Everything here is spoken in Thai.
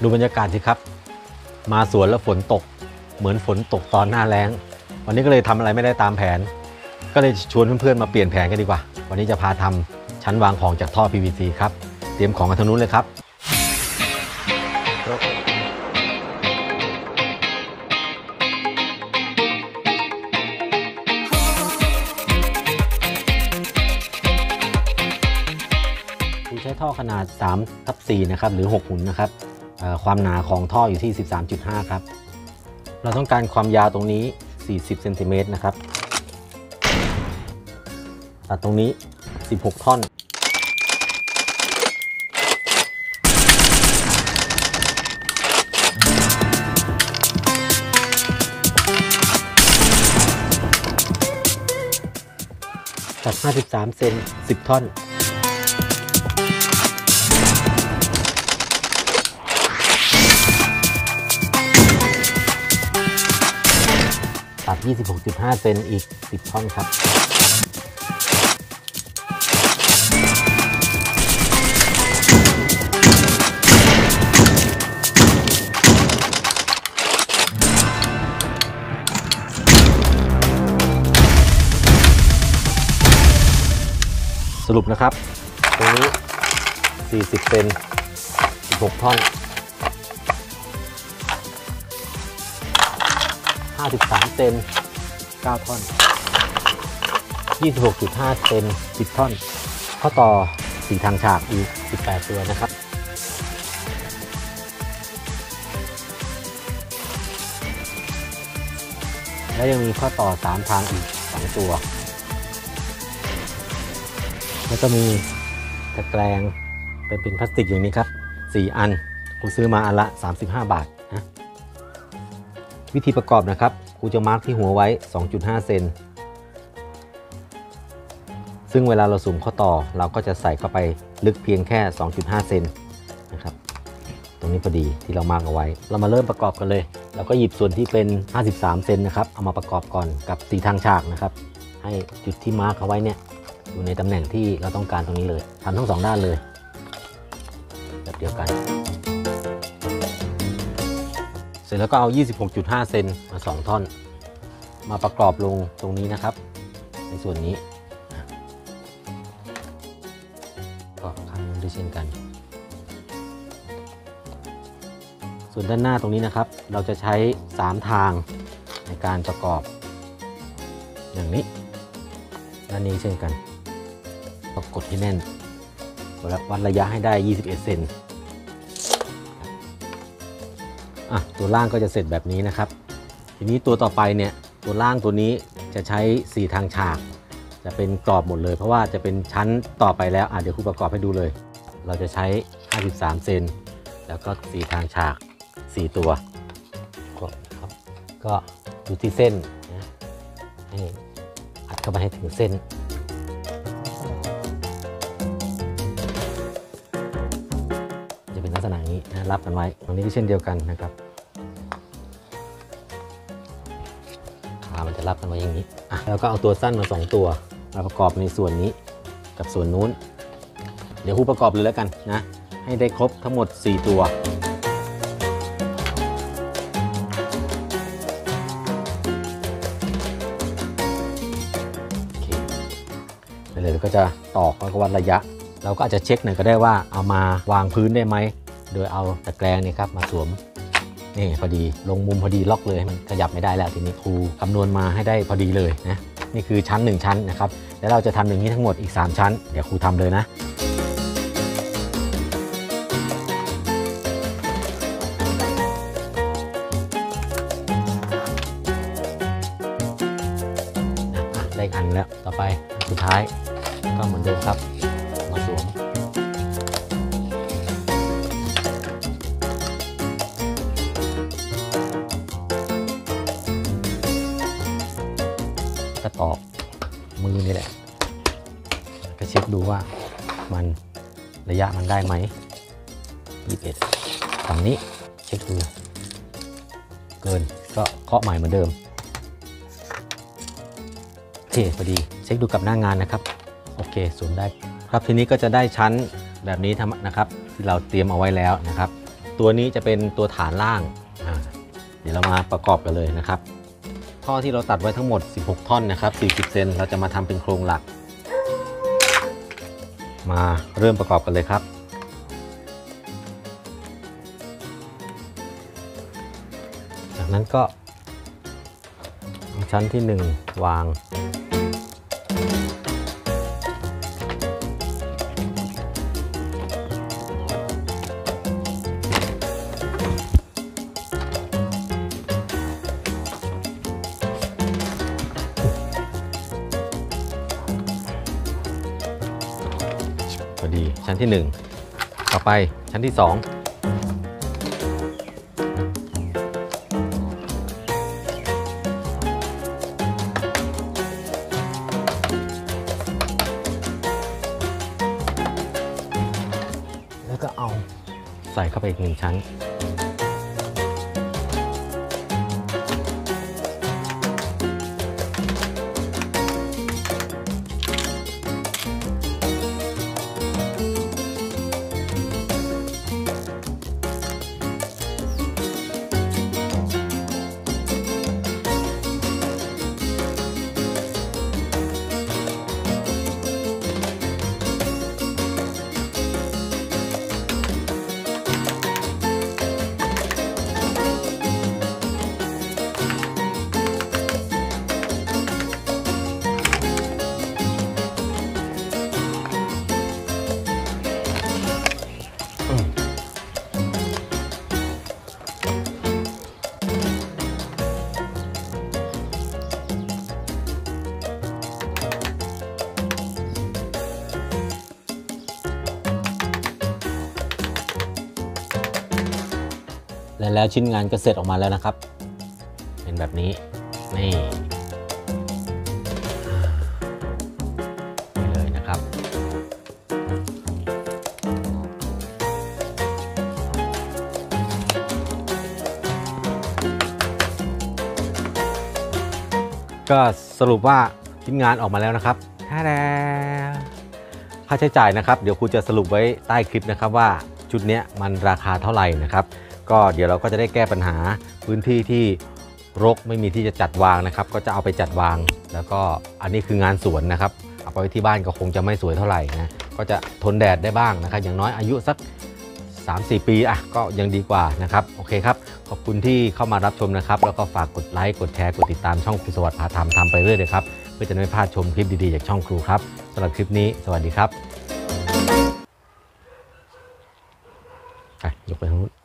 ดูบรรยากาศสิครับมาสวนแล้วฝนตกเหมือนฝนตกตอนหน้าแล้งวันนี้ก็เลยทำอะไรไม่ได้ตามแผนก็เลยชวนเพื่อนๆมาเปลี่ยนแผนกันดีกว่าวันนี้จะพาทำชั้นวางของจากท่อ PVC ครับเตรียมของกันทางนู้นเลยครับใช้ท่อขนาด 3/4 นะครับหรือ 6 หุ่นนะครับความหนาของท่ออยู่ที่ 13.5 ครับเราต้องการความยาวตรงนี้ 40 เซนติเมตรนะครับตัดตรงนี้ 16 ท่อนตัด 53 เซน 10 ท่อนตัด 26.5 เซนอีก 10 ท่อนครับสรุปนะครับตรงนี้ 40 เซน 16 ท่อน 53 เซน 9 ท่อน 26.5 เซน 10 ท่อนข้อต่อ4ทางฉากอีก 18 ตัวนะครับและยังมีข้อต่อ3ทางอีก 2 ตัวแล้วก็มีตะแกรงเป็นพลาสติกอย่างนี้ครับ4 อันกูซื้อมาอันละ35 บาทนะวิธีประกอบนะครับครูจะมาร์กที่หัวไว้ 2.5 เซนซึ่งเวลาเราสุ่มข้อต่อเราก็จะใส่เข้าไปลึกเพียงแค่ 2.5 เซนนะครับตรงนี้พอดีที่เรามาร์กเอาไว้เรามาเริ่มประกอบกันเลยเราก็หยิบส่วนที่เป็น 53 เซนนะครับเอามาประกอบก่อนกับ4ทางฉากนะครับให้จุดที่มาร์กเอาไว้เนี่ยอยู่ในตำแหน่งที่เราต้องการตรงนี้เลยทำทั้ง2 ด้านเลยแบบเดียวกันเสร็จแล้วก็เอา 26.5 เซนมา2 ท่อนมาประกอบลงตรงนี้นะครับในส่วนนี้ก็ข้างนู้นด้วยเช่นกันส่วนด้านหน้าตรงนี้นะครับเราจะใช้3 ทางในการประกอบอย่างนี้ด้านนี้เช่นกันกดให้แน่นวัดระยะให้ได้ 21 เซนตัวล่างก็จะเสร็จแบบนี้นะครับทีนี้ตัวต่อไปเนี่ยตัวล่างตัวนี้จะใช้4ทางฉากจะเป็นกรอบหมดเลยเพราะว่าจะเป็นชั้นต่อไปแล้วเดี๋ยวครูประกอบให้ดูเลยเราจะใช้ 53 เซนแล้วก็4ทางฉาก4 ตัวครับก็ดูที่เส้นนะให้อัดเข้าไปให้ถึงเส้นจะเป็นลักษณะนี้นะรับกันไว้ตรงนี้ก็เช่นเดียวกันนะครับมันจะรับกันไว้อย่างนี้แล้วก็เอาตัวสั้นมา2 ตัวมาประกอบในส่วนนี้กับส่วนนู้นเดี๋ยวครูประกอบเลยแล้วกันนะให้ได้ครบทั้งหมด4 ตัวไปเลยก็จะตอกแล้วก็วัดระยะเราก็อาจจะเช็คหน่อยก็ได้ว่าเอามาวางพื้นได้ไหมโดยเอาตะแกรงนี่ครับมาสวมนี่พอดีลงมุมพอดีล็อกเลยมันขยับไม่ได้แล้วทีนี้ครูคำนวณมาให้ได้พอดีเลยนะนี่คือชั้น1 ชั้นนะครับแล้วเราจะทำอย่างนี้ทั้งหมดอีก3 ชั้นเดี๋ยวครูทำเลยนะได้อันแล้วต่อไปสุดท้ายก็เหมือนเดิมครับมาสวมก็ตอกมือนี่แหละก็เช็คดูว่ามันระยะมันได้ไหม21ฝั่งนี้เช็คดูเกินก็เคาะใหม่เหมือนเดิมโอเคพอดีเช็คดูกับหน้างานนะครับโอเคสวมได้ครับทีนี้ก็จะได้ชั้นแบบนี้นะครับที่เราเตรียมเอาไว้แล้วนะครับ ตัวนี้จะเป็นตัวฐานล่างเดี๋ยวเรามาประกอบกันเลยนะครับท่อที่เราตัดไว้ทั้งหมด16ท่อนนะครับ40เซนเราจะมาทำเป็นโครงหลักมาเริ่มประกอบกันเลยครับจากนั้นก็ชั้นที่1วางพอดีชั้นที่1ต่อไปชั้นที่2แล้วก็เอาใส่เข้าไปอีก1ชั้นแล้วชิ้นงานก็เสร็จออกมาแล้วนะครับเป็นแบบนี้นี่เลยนะครับก็สรุปว่าชิ้นงานออกมาแล้วนะครับค่าใช้จ่ายนะครับเดี๋ยวครูจะสรุปไว้ใต้คลิปนะครับว่าชุดนี้มันราคาเท่าไหร่นะครับก็เดี๋ยวเราก็จะได้แก้ปัญหาพื้นที่ที่รกไม่มีที่จะจัดวางนะครับก็จะเอาไปจัดวางแล้วก็อันนี้คืองานสวนนะครับเอาไปไว้ที่บ้านก็คงจะไม่สวยเท่าไหร่นะก็จะทนแดดได้บ้างนะครับอย่างน้อยอายุสัก 3-4 ปีก็ยังดีกว่านะครับโอเคครับขอบคุณที่เข้ามารับชมนะครับแล้วก็ฝากกดไลค์กดแชร์กดติดตามช่องครูสวัสดิ์พาทำไปเรื่อยเลยครับเพื่อจะไม่พลาดชมคลิปดีๆจากช่องครูครับสำหรับคลิปนี้สวัสดีครับยกไปทางนู้น